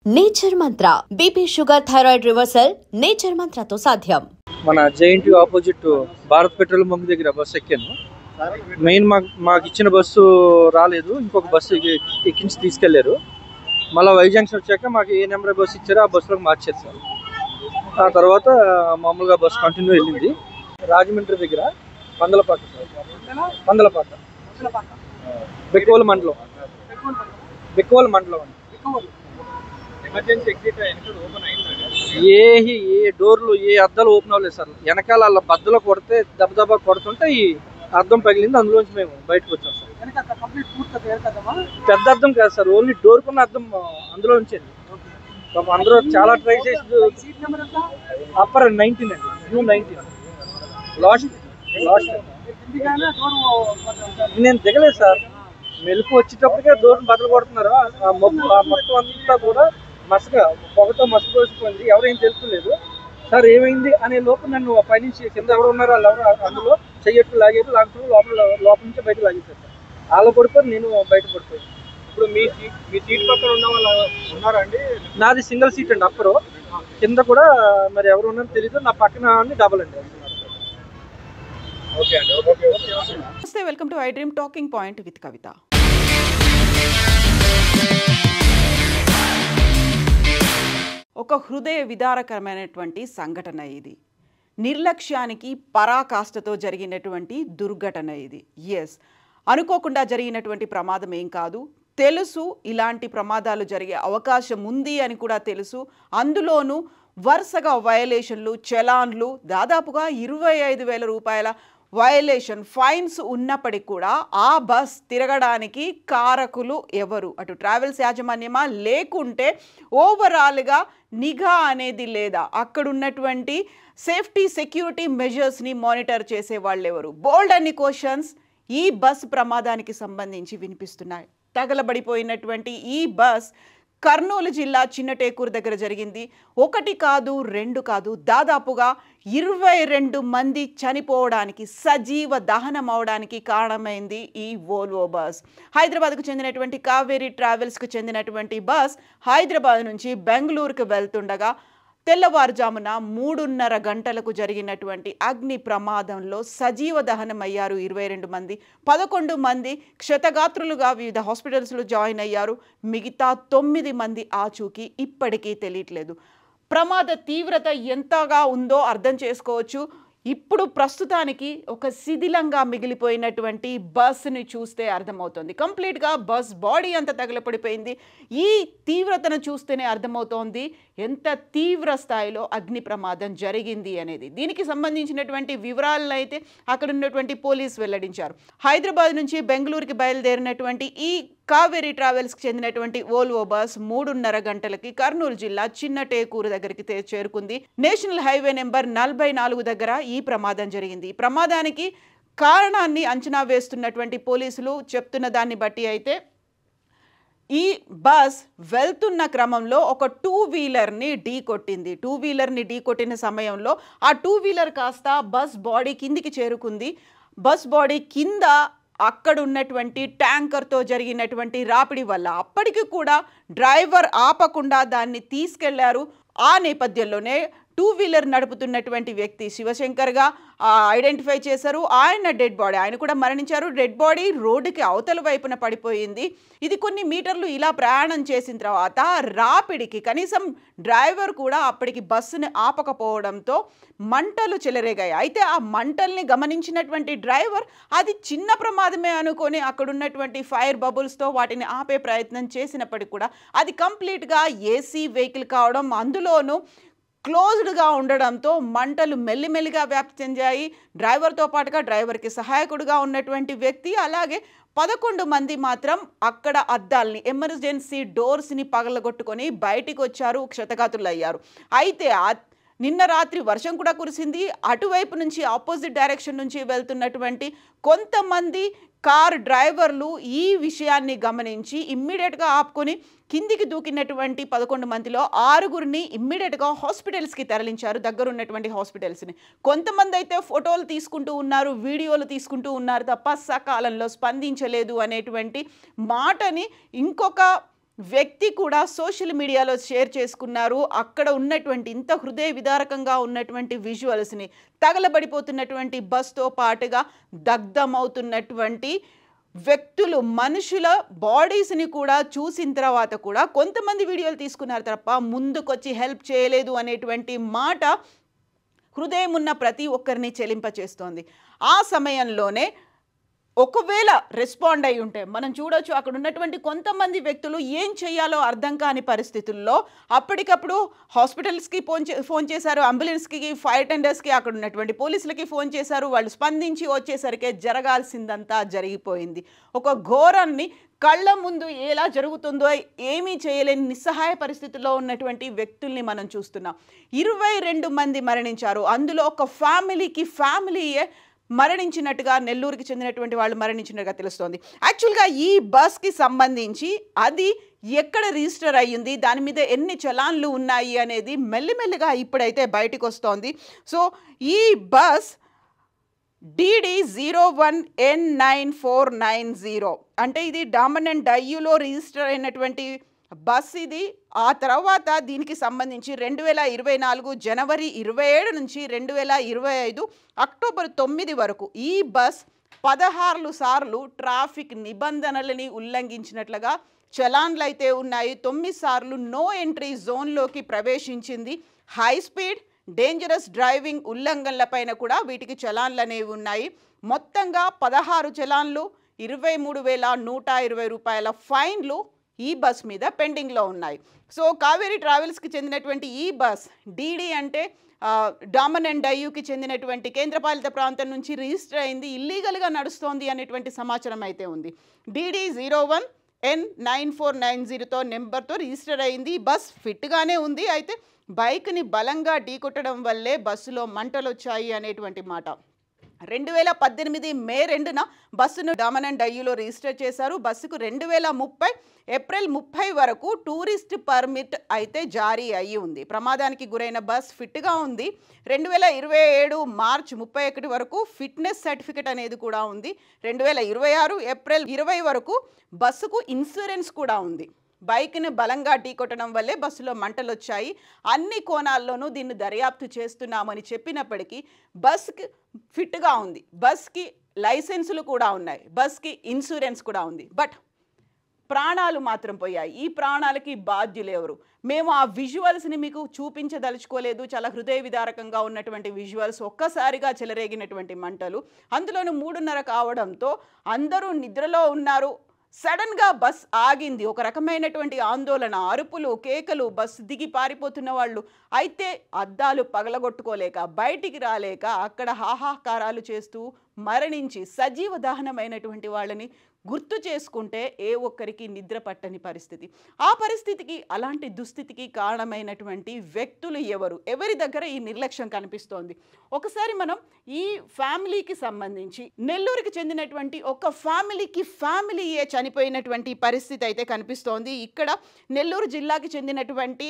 Nature Mantra BP sugar thyroid reversal Nature మంత్రతో సాధ్యం. మన JNT opposite Bharat petrol bunk దగ్గర బస్సు ఎక్కాను. మెయిన్ మాకు ఇచ్చిన బస్సు రాలేదు, ఇంకొక బస్సు ఎక్కించి తీసుకెళ్లారు. మళ్ళీ వై జంక్షన్ వచ్చాక మాకు ఏ నెంబర్ బస్సు ఇచ్చారో ఆ బస్సులోకి మార్చారు సార్. ఆ తర్వాత మామూలుగా బస్సు కంటిన్యూ వెళ్ళింది. రాజమండ్రి దగ్గర పందలపాక బెక్కోల్ మండలం ఏ డోర్లు ఏ అద్దాలు ఓపెన్ అవ్వలేదు సార్. వెనకాల అలా బద్దలు కొడితే దెబ్బ కొడుతుంటే ఈ అద్దం పగిలింది. అందులోంచి మేము బయటకు వచ్చాం సార్. పెద్ద అద్దం కాదు సార్, ఓన్లీ డోర్ కున్న అద్దం అందులో ఉంచండి. అందరూ చాలా ట్రై చేసి అప్పర్ 19 అండి, జూన్ 19 లాస్ట్ నేను దిగలేదు సార్. మెలకు వచ్చేటప్పటికే డోర్ని బద్దలు కొడుతున్నారు. ఆ మొత్తం అంతా కూడా పొగతో మసిపోసిపోయింది. ఎవరేం తెలుసుకోలేదు సార్. ఏమైంది అనే లోపు నన్ను పైనుంచి కింద ఎవరు ఉన్నారో వాళ్ళు ఎవరు అందులో చెయ్యట్లు లాగుతూ లోపల నుంచి బయట లాగేశారు సార్. వాళ్ళు పడిపోయి నేను బయట పడిపోయాను. ఇప్పుడు మీ సీట్ పక్కన ఉన్న వాళ్ళు ఉన్నారా అండి? నాది సింగిల్ సీట్ అండి, అప్పరు. కింద కూడా మరి ఎవరు ఉన్నారో తెలీదు. నా పక్కన డబల్ అండి. ఓకే అండి. నమస్తే, welcome to iDream talking point with Kavitha. ఒక హృదయ విదారకరమైనటువంటి సంఘటన ఇది. నిర్లక్ష్యానికి పరాకాష్ఠతో జరిగినటువంటి దుర్ఘటన ఇది. ఎస్, అనుకోకుండా జరిగినటువంటి ప్రమాదం ఏం కాదు. తెలుసు ఇలాంటి ప్రమాదాలు జరిగే అవకాశం ఉంది అని కూడా తెలుసు. అందులోనూ వరుసగా వయలేషన్లు, చలాన్లు, దాదాపుగా 25,000 రూపాయల వయలేషన్ ఫైన్స్ ఉన్నప్పటికీ కూడా ఆ బస్ తిరగడానికి కారకులు ఎవరు? అటు ట్రావెల్స్ యాజమాన్యమా, లేకుంటే ఓవరాల్గా నిఘా అనేది లేదా? అక్కడ ఉన్నటువంటి సేఫ్టీ సెక్యూరిటీ మెజర్స్ని మానిటర్ చేసే వాళ్ళు ఎవరు? బోల్డ్ అన్ని క్వశ్చన్స్ ఈ బస్ ప్రమాదానికి సంబంధించి వినిపిస్తున్నాయి. తగలబడిపోయినటువంటి ఈ బస్ కర్నూలు జిల్లా చిన్నటేకూరు దగ్గర జరిగింది. 1 కాదు 2 కాదు, దాదాపుగా 22 మంది చనిపోవడానికి, సజీవ దహనం అవడానికి కారణమైంది ఈ వోల్వో బస్. హైదరాబాద్కు చెందినటువంటి కావేరీ ట్రావెల్స్కు చెందినటువంటి బస్ హైదరాబాద్ నుంచి బెంగళూరుకు వెళ్తుండగా తెల్లవారుజామున 3:30 గంటలకు జరిగినటువంటి అగ్ని ప్రమాదంలో సజీవ దహనం అయ్యారు 22 మంది. 11 మంది క్షతగాత్రులుగా వివిధ హాస్పిటల్స్లో జాయిన్ అయ్యారు. మిగతా 9 మంది ఆచూకీ ఇప్పటికీ తెలియట్లేదు. ప్రమాద తీవ్రత ఎంతగా ఉందో అర్థం చేసుకోవచ్చు. ఇప్పుడు ప్రస్తుతానికి ఒక శిథిలంగా మిగిలిపోయినటువంటి బస్ని చూస్తే అర్థమవుతుంది. కంప్లీట్గా బస్ బాడీ అంతా తగలపడిపోయింది. ఈ తీవ్రతను చూస్తేనే అర్థమవుతోంది ఎంత తీవ్ర స్థాయిలో అగ్ని ప్రమాదం జరిగింది అనేది. దీనికి సంబంధించినటువంటి వివరాలను అయితే అక్కడ ఉన్నటువంటి పోలీసు వెల్లడించారు. హైదరాబాద్ నుంచి బెంగళూరుకి బయలుదేరినటువంటి ఈ కావేరీ ట్రావెల్స్కి చెందినటువంటి వోల్వో బస్ 3:30 గంటలకి కర్నూలు జిల్లా చిన్నటేకూరు దగ్గరికి చేరుకుంది. నేషనల్ హైవే నెంబర్ 44 దగ్గర ఈ ప్రమాదం జరిగింది. ఈ ప్రమాదానికి కారణాన్ని అంచనా వేస్తున్నటువంటి పోలీసులు చెప్తున్న దాన్ని బట్టి అయితే ఈ బస్ వెళ్తున్న క్రమంలో ఒక 2 వీలర్ని ఢీకొట్టింది. 2 వీలర్ని ఢీకొట్టిన సమయంలో ఆ 2 వీలర్ కాస్త బస్ బాడీ కిందికి చేరుకుంది. బస్ బాడీ కింద అక్కడ ఉన్నటువంటి ట్యాంకర్తో జరిగినటువంటి రాపిడి వల్ల అప్పటికి కూడా డ్రైవర్ ఆపకుండా దాన్ని తీసుకెళ్లారు. ఆ నేపథ్యంలోనే 2 వీలర్ నడుపుతున్నటువంటి వ్యక్తి శివశంకర్గా ఐడెంటిఫై చేశారు. ఆయన డెడ్ బాడీ, ఆయన కూడా మరణించారు. డెడ్ బాడీ రోడ్డుకి అవతల వైపున పడిపోయింది. ఇది కొన్ని మీటర్లు ఇలా ప్రయాణం చేసిన తర్వాత రాపిడికి కనీసం డ్రైవర్ కూడా అప్పటికి బస్సుని ఆపకపోవడంతో మంటలు చెలరేగాయి. అయితే ఆ మంటల్ని గమనించినటువంటి డ్రైవర్ అది చిన్న ప్రమాదమే అనుకొని అక్కడున్నటువంటి ఫైర్ బబుల్స్తో వాటిని ఆపే ప్రయత్నం చేసినప్పటికీ కూడా అది కంప్లీట్గా ఏసీ వెహికల్ కావడం, అందులోనూ క్లోజ్డ్గా ఉండడంతో మంటలు మెల్లిమెల్లిగా వ్యాప్తి చెందాయి. డ్రైవర్తో పాటుగా డ్రైవర్కి సహాయకుడుగా ఉన్నటువంటి వ్యక్తి, అలాగే 11 మంది మాత్రం అక్కడ అద్దాలని, ఎమర్జెన్సీ డోర్స్ని పగలగొట్టుకొని బయటికి వచ్చారు, క్షతగాత్రులయ్యారు. అయితే నిన్న రాత్రి వర్షం కూడా కురిసింది. అటువైపు నుంచి ఆపోజిట్ డైరెక్షన్ నుంచి వెళ్తున్నటువంటి కొంతమంది కార్ డ్రైవర్లు ఈ విషయాన్ని గమనించి ఇమ్మీడియట్గా ఆపుకొని కిందికి దూకినటువంటి 11 మందిలో 6గురిని ఇమ్మీడియట్గా హాస్పిటల్స్కి తరలించారు, దగ్గరున్నటువంటి హాస్పిటల్స్ని. కొంతమంది అయితే ఫోటోలు తీసుకుంటూ ఉన్నారు, వీడియోలు తీసుకుంటూ ఉన్నారు తప్ప సకాలంలో స్పందించలేదు అనేటువంటి మాటని ఇంకొక వ్యక్తి కూడా సోషల్ మీడియాలో షేర్ చేసుకున్నారు. అక్కడ ఉన్నటువంటి ఇంత హృదయ విదారకంగా ఉన్నటువంటి విజువల్స్ని, తగలబడిపోతున్నటువంటి బస్తో పాటుగా దగ్ధమవుతున్నటువంటి వ్యక్తులు, మనుషుల బాడీస్ని కూడా చూసిన తర్వాత కూడా కొంతమంది వీడియోలు తీసుకున్నారు తప్ప ముందుకొచ్చి హెల్ప్ చేయలేదు అనేటువంటి మాట హృదయం ఉన్న ప్రతి ఒక్కరిని చెలింపచేస్తోంది. ఆ సమయంలోనే ఒకవేళ రెస్పాండ్ అయి ఉంటే మనం చూడొచ్చు, అక్కడ ఉన్నటువంటి కొంతమంది వ్యక్తులు ఏం చేయాలో అర్థం కాని పరిస్థితుల్లో అప్పటికప్పుడు హాస్పిటల్స్కి ఫోన్ చేశారు, అంబులెన్స్కి, ఫైర్ టెండర్స్కి, అక్కడ ఉన్నటువంటి పోలీసులకి ఫోన్ చేశారు. వాళ్ళు స్పందించి వచ్చేసరికి జరగాల్సిందంతా జరిగిపోయింది. ఒక ఘోరాన్ని కళ్ళ ముందు ఎలా జరుగుతుందో ఏమీ చేయలేని నిస్సహాయ పరిస్థితుల్లో ఉన్నటువంటి వ్యక్తుల్ని మనం చూస్తున్నాం. 22 మంది మరణించారు. అందులో ఒక ఫ్యామిలీయే మరణించినట్టుగా, నెల్లూరుకి చెందినటువంటి వాళ్ళు మరణించినట్టుగా తెలుస్తోంది. యాక్చువల్గా ఈ బస్కి సంబంధించి అది ఎక్కడ రిజిస్టర్ అయ్యింది, దాని మీద ఎన్ని చలాన్లు ఉన్నాయి అనేది మెల్లిమెల్లిగా ఇప్పుడైతే బయటకు వస్తోంది. సో ఈ బస్ DD01N9490 అంటే ఇది డామన్ అండ్ డయ్యూలో రిజిస్టర్ అయినటువంటి బస్ ఇది. ఆ తర్వాత దీనికి సంబంధించి 2024 జనవరి 27 నుంచి 2025 అక్టోబర్ 9 వరకు ఈ బస్ 16 సార్లు ట్రాఫిక్ నిబంధనలని ఉల్లంఘించినట్లుగా చలాన్లు అయితే ఉన్నాయి. 9 సార్లు నో ఎంట్రీ జోన్లోకి ప్రవేశించింది. హై స్పీడ్, డేంజరస్ డ్రైవింగ్ ఉల్లంఘనలపైన కూడా వీటికి చలాన్లు అనేవి ఉన్నాయి. మొత్తంగా 16 చలాన్లు, 23,120 రూపాయల ఫైన్లు ఈ బస్ మీద పెండింగ్లో ఉన్నాయి. సో కావేరీ ట్రావెల్స్కి చెందినటువంటి ఈ బస్ డీడీ అంటే డామన్ అండ్ డయ్యూకి చెందినటువంటి కేంద్రపాలిత ప్రాంతం నుంచి రిజిస్టర్ అయింది, ఇల్లీగల్గా నడుస్తోంది అనేటువంటి సమాచారం అయితే ఉంది. DD01N9490తో నెంబర్తో రిజిస్టర్ అయింది. బస్ ఫిట్గానే ఉంది. అయితే బైక్ని బలంగా ఢీకొట్టడం వల్లే బస్సులో మంటలు వచ్చాయి అనేటువంటి మాట. 2018 మే 2న బస్సును డామన్ అండ్ డయ్యూలో రిజిస్టర్ చేశారు. బస్సుకు 2030 ఏప్రిల్ 30 వరకు టూరిస్ట్ పర్మిట్ అయితే జారీ అయ్యి ఉంది. ప్రమాదానికి గురైన బస్ ఫిట్గా ఉంది. 2027 మార్చ్ 31 వరకు ఫిట్నెస్ సర్టిఫికెట్ అనేది కూడా ఉంది. 2026 ఏప్రిల్ 20 వరకు బస్సుకు ఇన్సూరెన్స్ కూడా ఉంది. బైక్ని బలంగా ఢీకొట్టడం వల్లే బస్సులో మంటలు వచ్చాయి. అన్ని కోణాల్లోనూ దీన్ని దర్యాప్తు చేస్తున్నామని చెప్పినప్పటికీ బస్కి ఫిట్గా ఉంది, బస్కి లైసెన్సులు కూడా ఉన్నాయి, బస్కి ఇన్సూరెన్స్ కూడా ఉంది. బట్ ప్రాణాలు మాత్రం పోయాయి. ఈ ప్రాణాలకి బాధ్యులు ఎవరు? మేము ఆ విజువల్స్ని మీకు చూపించదలుచుకోలేదు. చాలా హృదయ విదారకంగా ఉన్నటువంటి విజువల్స్, ఒక్కసారిగా చెలరేగినటువంటి మంటలు, అందులోనూ 3:30 కావడంతో అందరూ నిద్రలో ఉన్నారు. సడన్గా బస్ ఆగింది. ఒక రకమైనటువంటి ఆందోళన, అరుపులు, కేకలు, బస్సు దిగి పారిపోతున్న వాళ్ళు. అయితే అద్దాలు పగలగొట్టుకోలేక, బయటికి రాలేక అక్కడ హాహాకారాలు చేస్తూ మరణించి సజీవ దహనమైనటువంటి వాళ్ళని గుర్తు చేసుకుంటే ఏ ఒక్కరికి నిద్ర పట్టని పరిస్థితి. ఆ పరిస్థితికి, అలాంటి దుస్థితికి కారణమైనటువంటి వ్యక్తులు ఎవరు? ఎవరి దగ్గర ఈ నిర్లక్ష్యం కనిపిస్తోంది? ఒకసారి మనం ఈ ఫ్యామిలీకి సంబంధించి, నెల్లూరుకి చెందినటువంటి ఒక ఫ్యామిలీయే చనిపోయినటువంటి పరిస్థితి అయితే కనిపిస్తోంది. ఇక్కడ నెల్లూరు జిల్లాకి చెందినటువంటి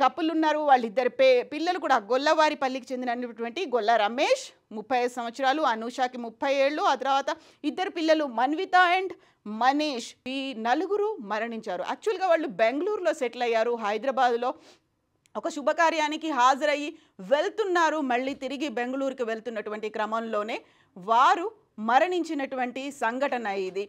కపుల్ ఉన్నారు. వాళ్ళిద్దరు పిల్లలు కూడా గొల్లవారిపల్లికి చెందినటువంటి గొల్ల రమేష్ 35 సంవత్సరాలు, అనూషకి 30 ఏళ్ళు. ఆ తర్వాత ఇద్దరు పిల్లలు మన్విత అండ్ మనీష్. ఈ నలుగురు మరణించారు. యాక్చువల్గా వాళ్ళు బెంగళూరులో సెటిల్ అయ్యారు. హైదరాబాద్లో ఒక శుభకార్యానికి హాజరయ్యి వెళ్తున్నారు. మళ్ళీ తిరిగి బెంగళూరుకి వెళ్తున్నటువంటి క్రమంలోనే వారు మరణించినటువంటి సంఘటన ఇది.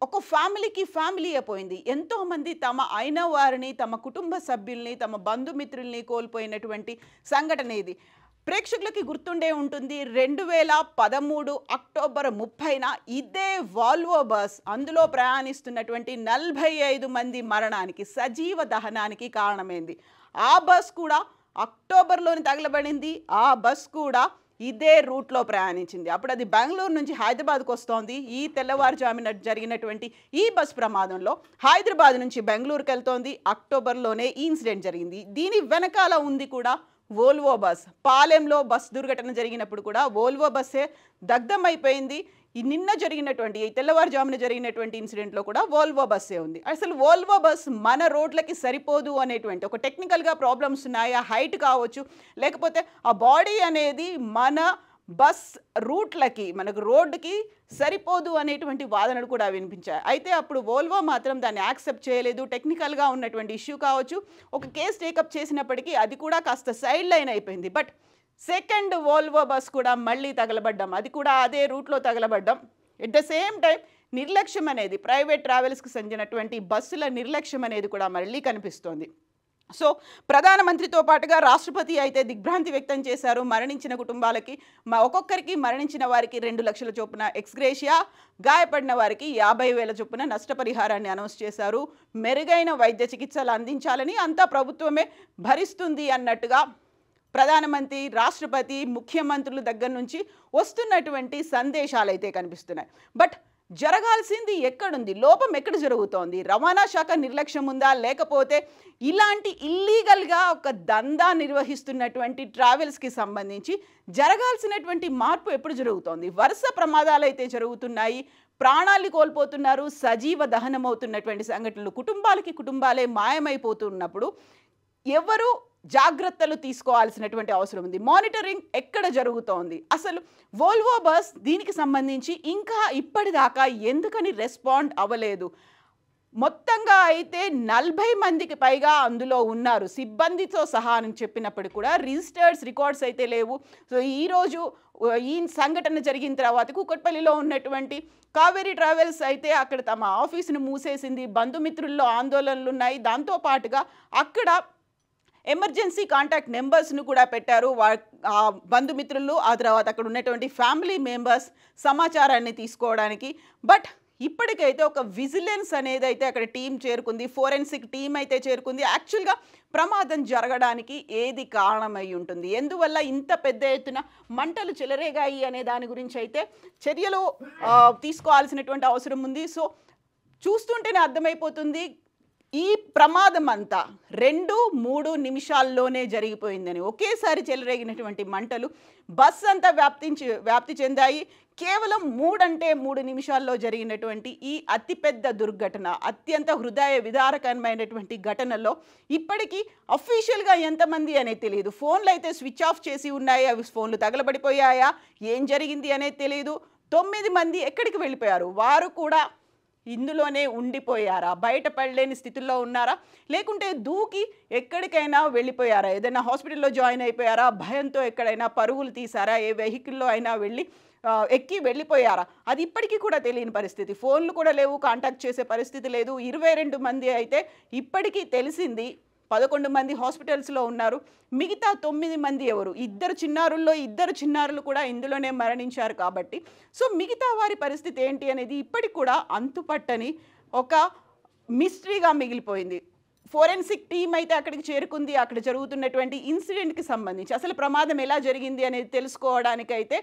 ఒక ఫ్యామిలీ అయిపోయింది. ఎంతోమంది తమ అయిన వారిని, తమ కుటుంబ సభ్యుల్ని, తమ బంధుమిత్రుల్ని కోల్పోయినటువంటి సంఘటన ఇది. ప్రేక్షకులకి గుర్తుండే ఉంటుంది, 2013 అక్టోబర్ 30న ఇదే వాల్వో బస్, అందులో ప్రయాణిస్తున్నటువంటి 45 మంది మరణానికి, సజీవ దహనానికి కారణమైంది. ఆ బస్ కూడా అక్టోబర్లోని తగలబడింది. ఆ బస్ కూడా ఇదే రూట్లో ప్రయాణించింది. అప్పుడు అది బెంగళూరు నుంచి హైదరాబాద్కు వస్తోంది. ఈ తెల్లవారుజామున జరిగినటువంటి ఈ బస్ ప్రమాదంలో హైదరాబాద్ నుంచి బెంగళూరుకి వెళ్తోంది. అక్టోబర్లోనే ఈ ఇన్సిడెంట్ జరిగింది. దీని వెనకాల ఉంది కూడా వోల్వో బస్. పాలెంలో బస్ దుర్ఘటన జరిగినప్పుడు కూడా వోల్వో బస్సే దగ్ధమైపోయింది. ఈ నిన్న జరిగినటువంటి, ఈ తెల్లవారుజామున జరిగినటువంటి ఇన్సిడెంట్లో కూడా వోల్వో బస్సే ఉంది. అసలు వోల్వో బస్ మన రోడ్లకి సరిపోదు అనేటువంటి ఒక టెక్నికల్గా ప్రాబ్లమ్స్ ఉన్నాయి. ఆ హైట్ కావచ్చు, లేకపోతే ఆ బాడీ అనేది మన బస్ రూట్లకి మనకు రోడ్డుకి సరిపోదు అనేటువంటి వాదనలు కూడా వినిపించాయి. అయితే అప్పుడు వోల్వో మాత్రం దాన్ని యాక్సెప్ట్ చేయలేదు. టెక్నికల్గా ఉన్నటువంటి ఇష్యూ కావచ్చు, ఒక కేసు టేకప్ చేసినప్పటికీ అది కూడా కాస్త సైడ్ లైన్ అయిపోయింది. బట్ సెకండ్ వోల్వో బస్ కూడా మళ్ళీ తగలబడ్డాం, అది కూడా అదే రూట్లో తగలబడ్డాం. ఎట్ ద సేమ్ టైం నిర్లక్ష్యం అనేది, ప్రైవేట్ ట్రావెల్స్కి చెందినటువంటి బస్సుల నిర్లక్ష్యం అనేది కూడా మళ్ళీ కనిపిస్తోంది. సో ప్రధానమంత్రితో పాటుగా రాష్ట్రపతి అయితే దిగ్భ్రాంతి వ్యక్తం చేశారు. మరణించిన కుటుంబాలకి ఒక్కొక్కరికి మరణించిన వారికి 2 లక్షల చొప్పున ఎక్స్గ్రేషియా, గాయపడిన వారికి 50,000 చొప్పున నష్టపరిహారాన్ని అనౌన్స్ చేశారు. మెరుగైన వైద్య చికిత్సలు అందించాలని అంతా ప్రభుత్వమే భరిస్తుంది అన్నట్టుగా ప్రధానమంత్రి, రాష్ట్రపతి, ముఖ్యమంత్రుల దగ్గర నుంచి వస్తున్నటువంటి సందేశాలు అయితే కనిపిస్తున్నాయి. బట్ జరగాల్సింది ఎక్కడుంది, లోపం ఎక్కడ జరుగుతోంది? రవాణా శాఖ నిర్లక్ష్యం ఉందా, లేకపోతే ఇలాంటి ఇల్లీగల్గా ఒక దందా నిర్వహిస్తున్నటువంటి ట్రావెల్స్కి సంబంధించి జరగాల్సినటువంటి మార్పు ఎప్పుడు జరుగుతోంది? వరుస ప్రమాదాలు అయితే జరుగుతున్నాయి, ప్రాణాలు కోల్పోతున్నారు, సజీవ దహనం అవుతున్నటువంటి సంఘటనలు, కుటుంబాలే మాయమైపోతున్నప్పుడు ఎవరు జాగ్రత్తలు తీసుకోవాల్సినటువంటి అవసరం ఉంది? మానిటరింగ్ ఎక్కడ జరుగుతోంది? అసలు వోల్వో బస్ దీనికి సంబంధించి ఇంకా ఇప్పటిదాకా ఎందుకని రెస్పాండ్ అవ్వలేదు? మొత్తంగా అయితే 40 మందికి పైగా అందులో ఉన్నారు, సిబ్బందితో సహా అని చెప్పినప్పటికీ కూడా రికార్డ్స్ అయితే లేవు. సో ఈరోజు ఈ సంఘటన జరిగిన తర్వాత కూకట్పల్లిలో ఉన్నటువంటి కావేరీ ట్రావెల్స్ అయితే అక్కడ తమ ఆఫీసును మూసేసింది. బంధుమిత్రుల్లో ఆందోళనలు ఉన్నాయి. దాంతోపాటుగా అక్కడ ఎమర్జెన్సీ కాంటాక్ట్ నెంబర్స్ను కూడా పెట్టారు. బంధుమిత్రులు, ఆ తర్వాత అక్కడ ఉన్నటువంటి ఫ్యామిలీ మెంబర్స్ సమాచారాన్ని తీసుకోవడానికి. బట్ ఇప్పటికైతే ఒక విజిలెన్స్ అనేది అయితే అక్కడ టీం చేరుకుంది, ఫోరెన్సిక్ టీం అయితే చేరుకుంది. యాక్చువల్గా ప్రమాదం జరగడానికి ఏది కారణమై ఉంటుంది, ఎందువల్ల ఇంత పెద్ద ఎత్తున మంటలు చెలరేగాయి అనే దాని గురించి అయితే చర్యలు తీసుకోవాల్సినటువంటి అవసరం ఉంది. సో చూస్తుంటేనే అర్థమైపోతుంది ఈ ప్రమాదం అంతా 2-3 నిమిషాల్లోనే జరిగిపోయిందని. ఒకేసారి చెలరేగినటువంటి మంటలు బస్ అంతా వ్యాప్తి చెందాయి. కేవలం 3 నిమిషాల్లో జరిగినటువంటి ఈ అతిపెద్ద దుర్ఘటన, అత్యంత హృదయ విదారకరమైనటువంటి ఘటనలో ఇప్పటికీ అఫీషియల్గా ఎంతమంది అనేది తెలియదు. ఫోన్లు అయితే స్విచ్ ఆఫ్ చేసి ఉన్నాయి, అవి ఫోన్లు తగలబడిపోయాయా, ఏం జరిగింది అనేది తెలియదు. 9 మంది ఎక్కడికి వెళ్ళిపోయారు? వారు కూడా ఇందులోనే ఉండిపోయారా, బయటపడలేని స్థితిలో ఉన్నారా, లేకుంటే దూకి ఎక్కడికైనా వెళ్ళిపోయారా, ఏదైనా హాస్పిటల్లో జాయిన్ అయిపోయారా, భయంతో ఎక్కడైనా పరుగులు తీసారా, ఏ వెహికల్లో అయినా ఎక్కి వెళ్ళిపోయారా, అది ఇప్పటికీ కూడా తెలియని పరిస్థితి. ఫోన్లు కూడా లేవు, కాంటాక్ట్ చేసే పరిస్థితి లేదు. 22 మంది అయితే ఇప్పటికీ తెలిసింది, 11 మంది హాస్పిటల్స్లో ఉన్నారు. మిగతా 9 మంది ఎవరు? 2 చిన్నారులు కూడా ఇందులోనే మరణించారు. కాబట్టి సో మిగతా వారి పరిస్థితి ఏంటి అనేది ఇప్పటికి కూడా అంతుపట్టని ఒక మిస్టరీగా మిగిలిపోయింది. ఫోరెన్సిక్ టీం అయితే అక్కడికి చేరుకుంది. అక్కడ జరుగుతున్నటువంటి ఇన్సిడెంట్కి సంబంధించి అసలు ప్రమాదం ఎలా జరిగింది అనేది తెలుసుకోవడానికైతే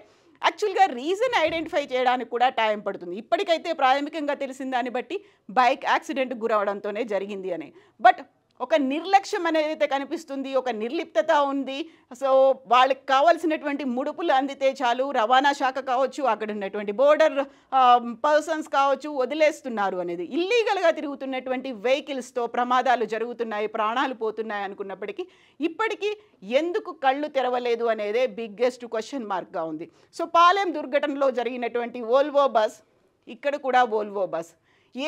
యాక్చువల్గా రీజన్ ఐడెంటిఫై చేయడానికి కూడా టైం పడుతుంది. ఇప్పటికైతే ప్రాథమికంగా తెలిసిన దాన్ని బట్టి బైక్ యాక్సిడెంట్కి గురవడంతోనే జరిగింది అని. బట్ ఒక నిర్లక్ష్యం అనేది అయితే కనిపిస్తుంది, ఒక నిర్లిప్తత ఉంది. సో వాళ్ళకి కావాల్సినటువంటి ముడుపులు అందితే చాలు, రవాణా శాఖ కావచ్చు, అక్కడ ఉన్నటువంటి బోర్డర్ పర్సన్స్ కావచ్చు, వదిలేస్తున్నారు అనేది. ఇల్లీగల్గా తిరుగుతున్నటువంటి వెహికల్స్తో ప్రమాదాలు జరుగుతున్నాయి, ప్రాణాలు పోతున్నాయి అనుకున్నప్పటికీ ఇప్పటికీ ఎందుకు కళ్ళు తెరవలేదు అనేదే బిగ్గెస్ట్ క్వశ్చన్ మార్క్గా ఉంది. సో పాలెం దుర్ఘటనలో జరిగినటువంటి వోల్వో బస్, ఇక్కడ కూడా వోల్వో బస్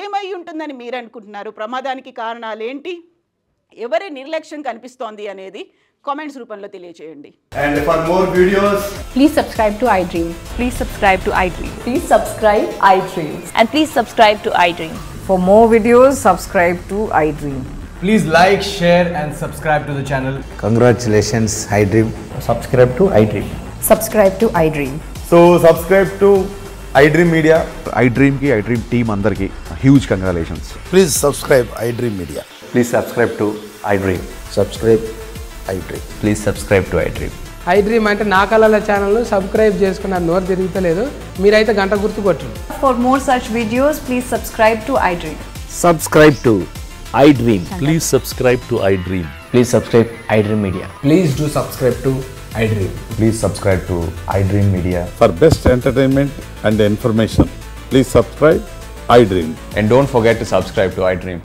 ఏమై ఉంటుందని మీరు అనుకుంటున్నారు? ప్రమాదానికి కారణాలు ఏంటి, ఎవరి నిర్లక్ష్యం కనిపిస్తోంది అనేది కామెంట్స్ రూపంలో తెలియజేయండి. And for more videos, please subscribe to iDream. Please subscribe to iDream. Please subscribe iDream. And please subscribe to iDream. For more videos, subscribe to iDream. please like, share and subscribe to the channel. Congratulations, iDream. Subscribe to iDream. Subscribe to iDream. So subscribe to iDream Media. iDream ki iDream team andarki huge congratulations. Please subscribe iDream Media. Please subscribe to iDream. Subscribe iDream. Please subscribe to iDream. iDream అంటే నా కళల channel subscribe చేసుకున్న నోరు తిరుగుతలేదు, మీరైతే గంట గుర్తు కొట్టండి. For more such videos, please subscribe to iDream. Subscribe to iDream. Please subscribe to iDream. Please subscribe iDream Media. Please do subscribe to iDream. Please subscribe to iDream Media. For best entertainment and information, please subscribe iDream. And don't forget to subscribe to iDream.